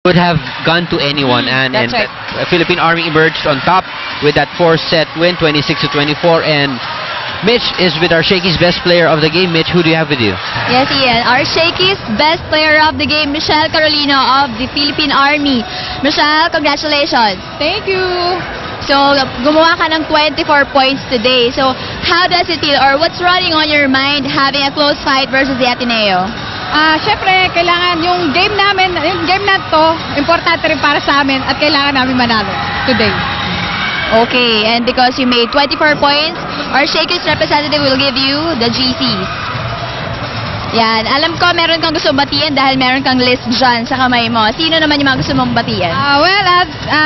Would have gone to anyone, and That's right. Philippine Army emerged on top with that 4-set win, 26-24. And Mitch is with our Shakey's best player of the game. Mitch, who do you have with you? Yes, Ian. Our Shakey's best player of the game, Michelle Carolino of the Philippine Army. Michelle, congratulations. Thank you. So, gumawa ka ng 24 points today. So, how does it feel, or what's running on your mind having a close fight versus the Ateneo? Siyempre, kailangan yung game na to, importante rin para sa amin at kailangan namin manalo today. Okay, and because you made 24 points, our Shakey's representative will give you the GCs. Yan, alam ko meron kang gusto batiin dahil meron kang list dyan sa kamay mo. Sino naman yung mga gusto mong batiin?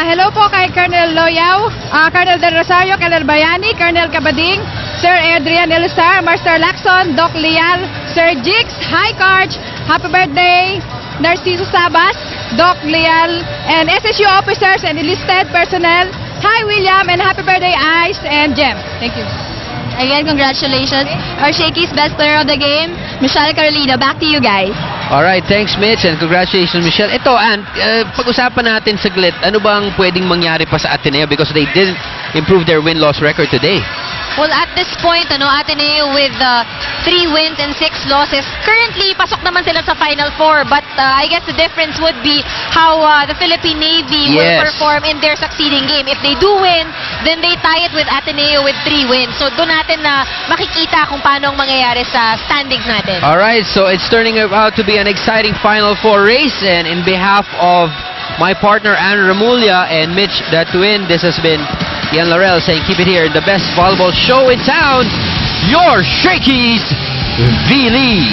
Hello po kay Colonel Loyaw, Colonel Del Rosario, Colonel Bayani, Colonel Cabading, Sir Adrian Elisar, Master Lacson, Doc Lial, Sir Jigs, Hi Karch, happy birthday, Narciso Sabas, Doc Lial, and SSU officers and enlisted personnel. Hi William, and happy birthday Ice and Jem. Thank you. Again, congratulations. Our Shakey's best player of the game, Michelle Carolino. Back to you guys. Alright, thanks Mitch, and congratulations Michelle. Ito, Ant, pag-usapan natin saglit, ano bang pwedeng mangyari pa sa Ateneo because they didn't improve their win-loss record today? Well, at this point, Ateneo with 3 wins and 6 losses. Currently, pasok naman sila sa Final Four, but I guess the difference would be how the Philippine Navy will perform in their succeeding game. If they do win, then they tie it with Ateneo with 3 wins. So doon natin na makikita kung paano ang mangyayari sa standings natin. Alright, so it's turning out to be an exciting Final Four race, and in behalf of my partner Anne Remulla and Mitch Datuin, this has been Ian Laurel saying keep it here, the best volleyball show in town, your Shakey's V-League.